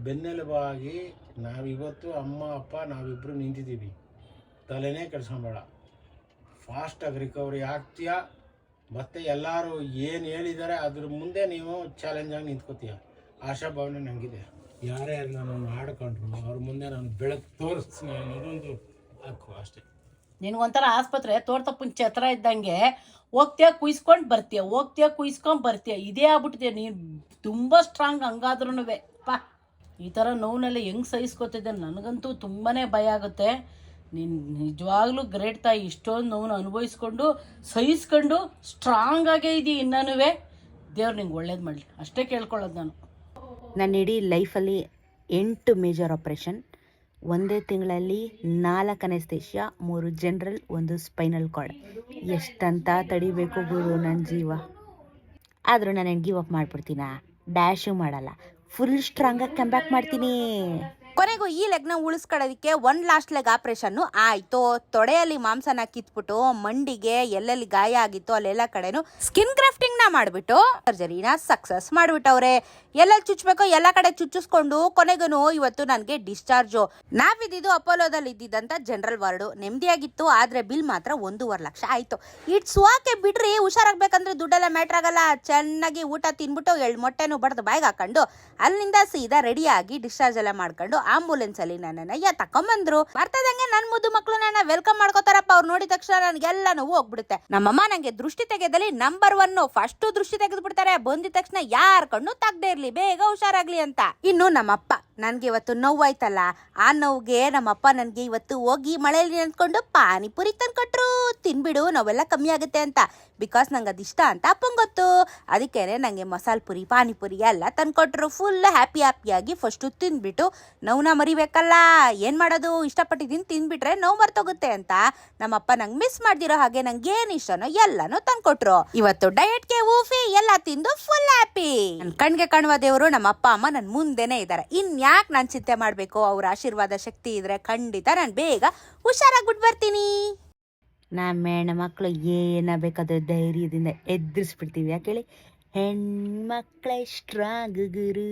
ಬೆನ್ನೆಲುಬಾಗಿ ನಾವಿವತ್ತು ಅಮ್ಮ ಅಪ್ಪ ನಾವಿಬ್ಬರು ನಿಂತಿದ್ದೀವಿ. ತಲೆನೇ ಕೆಡಿಸ್ಕೊಂಬೇಡ, ಫಾಸ್ಟಾಗಿ ರಿಕವರಿ ಆಗ್ತೀಯ. ಮತ್ತು ಎಲ್ಲರೂ ಏನು ಹೇಳಿದ್ದಾರೆ ಅದ್ರ ಮುಂದೆ ನೀವು ಚಾಲೆಂಜಾಗಿ ನಿಂತ್ಕೋತೀಯ. ಆಶಾಭಾವನೆ ನನಗಿದೆ. ಯಾರೇ ನನ್ನನ್ನು ಆಡ್ಕೊಂಡ್ರು ಅವ್ರ ಮುಂದೆ ನಾನು ಬೆಳಕು ತೋರಿಸ್ತೀನಿ ಅನ್ನೋದೊಂದು ಹಾಕು ಅಷ್ಟೇ. ನಿನಗೊಂಥರ ಆಸ್ಪತ್ರೆ ತೋರ್ತಪ್ಪನ ಛತ್ರ ಇದ್ದಂಗೆ ಹೋಗ್ತೀಯ ಕುಯ್ಸ್ಕೊಂಡು ಬರ್ತೀಯ, ಹೋಗ್ತೀಯ ಕುಯ್ಸ್ಕೊಂಡು ಬರ್ತೀಯ. ಇದೇ ಆಗ್ಬಿಟ್ಟಿದೆ. ನೀನು ತುಂಬ ಸ್ಟ್ರಾಂಗ್. ಹಂಗಾದ್ರೂ ಪಾ ಈ ಥರ ನೋವಿನಲ್ಲಿ ಹೆಂಗೆ ಸಹಿಸ್ಕೊತಿದ್ದೆ ನನಗಂತೂ ತುಂಬಾ ಭಯ ಆಗುತ್ತೆ. ನೀನು ನಿಜವಾಗ್ಲೂ ಗ್ರೇಟ್ ತಾಯಿ. ಇಷ್ಟೊಂದು ನೋವನ್ನು ಅನುಭವಿಸ್ಕೊಂಡು ಸಹಿಸ್ಕೊಂಡು ಸ್ಟ್ರಾಂಗ್ ಆಗೇ ಇದೆಯಾ ಇನ್ನೂ. ದೇವ್ರು ನಿಂಗೆ ಒಳ್ಳೇದು ಮಾಡಲಿ ಅಷ್ಟೇ ಕೇಳ್ಕೊಳ್ಳೋದು ನಾನು. ನನ್ನ ಇಡೀ ಲೈಫಲ್ಲಿ 8 ಮೇಜರ್ ಆಪ್ರೇಷನ್, ಒಂದೇ ತಿಂಗಳಲ್ಲಿ 4 ಅನೆಸ್ಥೇಷಿಯಾ, 3 ಜನರಲ್, 1 ಸ್ಪೈನಲ್ ಕಾರ್ಡ್. ಎಷ್ಟಂತ ತಡಿಬೇಕು ಗುರು ನನ್ನ ಜೀವ. ಆದರೂ ನಾನು ಗಿವ್ ಅಪ್ ಮಾಡಿಬಿಡ್ತೀನ? ಡ್ಯಾಶು ಮಾಡಲ್ಲ, ಫುಲ್ ಸ್ಟ್ರಾಂಗಾಗಿ ಕಮ್ ಬ್ಯಾಕ್ ಮಾಡ್ತೀನಿ. ಕೊನೆಗೂ ಈ ಲೆಗ್ನ ಉಳಿಸ್ಕೊಳ್ಳೋದಕ್ಕೆ 1 ಲಾಸ್ಟ್ ಲೆಗ್ ಆಪ್ರೇಷನ್ನು ಆಯಿತು. ತೊಡೆಯಲ್ಲಿ ಮಾಂಸನ ಕಿತ್ಬಿಟ್ಟು ಮಂಡಿಗೆ ಎಲ್ಲೆಲ್ಲಿ ಗಾಯ ಆಗಿತ್ತು ಅಲ್ಲೆಲ್ಲ ಕಡೆನೂ ಸ್ಕಿನ್ ಗ್ರಾಫ್ಟಿಂಗ್ನ ಮಾಡಿಬಿಟ್ಟು ಸರ್ಜರಿನ ಸಕ್ಸಸ್ ಮಾಡಿಬಿಟ್ಟವ್ರೆ. ಎಲ್ಲೆಲ್ಲಿ ಚುಚ್ಚಬೇಕೋ ಎಲ್ಲ ಕಡೆ ಚುಚ್ಚಿಸ್ಕೊಂಡು ಕೊನೆಗೂ ಇವತ್ತು ನನಗೆ ಡಿಸ್ಚಾರ್ಜು. ನಾವಿದ್ದು ಅಪೋಲೋದಲ್ಲಿ ಇದ್ದಿದ್ದಂಥ ಜನರಲ್ ವಾರ್ಡು. ನೆಮ್ಮದಿಯಾಗಿತ್ತು. ಆದರೆ ಬಿಲ್ ಮಾತ್ರ 1.5 ಲಕ್ಷ ಆಯಿತು. ಇಟ್ಸ್ ಓಕೆ ಬಿಡ್ರಿ, ಹುಷಾರಾಗಬೇಕಂದ್ರೆ ದುಡ್ಡೆಲ್ಲ ಮ್ಯಾಟ್ರ್ ಆಗಲ್ಲ. ಚೆನ್ನಾಗಿ ಊಟ ತಿನ್ಬಿಟ್ಟು 2 ಮೊಟ್ಟೆನೂ ಬಡ್ದು ಬಾಯಿಗೆ ಹಾಕೊಂಡು ಅಲ್ಲಿಂದ ಸೀದಾ ರೆಡಿಯಾಗಿ ಡಿಸ್ಚಾರ್ಜ್ ಎಲ್ಲ ಮಾಡ್ಕೊಂಡು ಆಂಬುಲೆನ್ಸ್ ಅಲ್ಲಿ ನನ್ನನ್ನ ತಕೊಂಡ್ಬಂದ್ರು. ಬರ್ತದಂಗೆ ನನ್ ಮುದ್ದು ಮಕ್ಳು ನನ್ನ ವೆಲ್ಕಮ್ ಮಾಡ್ಕೋತಾರಪ್ಪ. ಅವ್ರು ನೋಡಿದ ತಕ್ಷಣ ನನಗೆಲ್ಲ ನೋವು ಹೋಗ್ಬಿಡುತ್ತೆ. ನಮ್ಮಮ್ಮ ನಂಗೆ ದೃಷ್ಟಿ ತೆಗೆದಲ್ಲಿ ನಂಬರ್ 1 ಫಸ್ಟ್ ದೃಷ್ಟಿ ತೆಗೆದು ಬಿಡ್ತಾರೆ. ಬಂದಿದ ತಕ್ಷಣ ಯಾರ ಕಣ್ಣು ತಗದೆ ಇರ್ಲಿ, ಬೇಗ ಹುಷಾರಾಗ್ಲಿ ಅಂತ. ಇನ್ನು ನಮ್ಮಪ್ಪ ನನ್ಗೆ ಇವತ್ತು ನೋವಾಯ್ತಲ್ಲ, ಆ ನೋವಿಗೆ ನಮ್ಮಪ್ಪ ನನ್ಗೆ ಇವತ್ತು ಹೋಗಿ ಮಳೆಯಲ್ಲಿ ನಿಂತ್ಕೊಂಡು ಪಾನಿಪುರಿ ತಂದ್ಕೊಟ್ರು. ತಿನ್ಬಿಡು, ನೋವೆಲ್ಲ ಕಮ್ಮಿ ಆಗುತ್ತೆ ಅಂತ. ಬಿಕಾಸ್ ನಂಗೆ ಅದಿಷ್ಟ ಅಂತ ಅಪ್ಪಂಗೆ ಗೊತ್ತು. ಅದಕ್ಕೇನೆ ನಂಗೆ ಮಸಾಲೆ ಪುರಿ ಪಾನಿಪುರಿ ಎಲ್ಲ ತಂದ್ಕೊಟ್ರು. ಫುಲ್ ಹ್ಯಾಪಿಯಾಗಿ ಫಸ್ಟು ತಿಂದ್ಬಿಟ್ಟು ನೋವನ್ನ ಮರಿಬೇಕಲ್ಲ, ಏನ್ ಮಾಡೋದು, ಇಷ್ಟಪಟ್ಟಿದ್ದೀನಿ ತಿಂದ್ಬಿಟ್ರೆ ನೋವು ಮರ್ತೋಗುತ್ತೆ ಅಂತ ನಮ್ಮಪ್ಪ ನಂಗೆ ಮಿಸ್ ಮಾಡ್ದಿರೋ ಹಾಗೆ ನಂಗೆ ಏನ್ ಇಷ್ಟನೋ ಎಲ್ಲಾನು ತಂದ್ಕೊಟ್ರು. ಇವತ್ತು ಡಯಟ್ಗೆ ಊಫಿ ಎಲ್ಲ ತಿಂದು ಫುಲ್ ಹ್ಯಾಪಿ. ನನ್ ಕಣ್ಗೆ ಕಾಣುವ ದೇವರು ನಮ್ಮ ಅಪ್ಪ ಅಮ್ಮ ನನ್ ಮುಂದೆನೆ ಇದ್ದಾರೆ. ಇನ್ಯಾಕೆ ನಾನು ಚಿಂತೆ ಮಾಡ್ಬೇಕು? ಅವ್ರ ಆಶೀರ್ವಾದ ಶಕ್ತಿ ಇದ್ರೆ ಖಂಡಿತ ನಾನು ಬೇಗ ಹುಷಾರಾಗ್ಬಿಟ್ಟು ಬರ್ತೀನಿ. ನಮ್ಮ ಹೆಣ್ಮಕ್ಳು ಏನ ಬೇಕಾದ್ರೆ ಧೈರ್ಯದಿಂದ ಎದುರಿಸ್ಬಿಡ್ತೀವಿ. ಯಾಕೆ ಹೇಳಿ, ಹೆಣ್ಮಕ್ಳೇ ಸ್ಟ್ರಾಂಗ್ ಗುರು.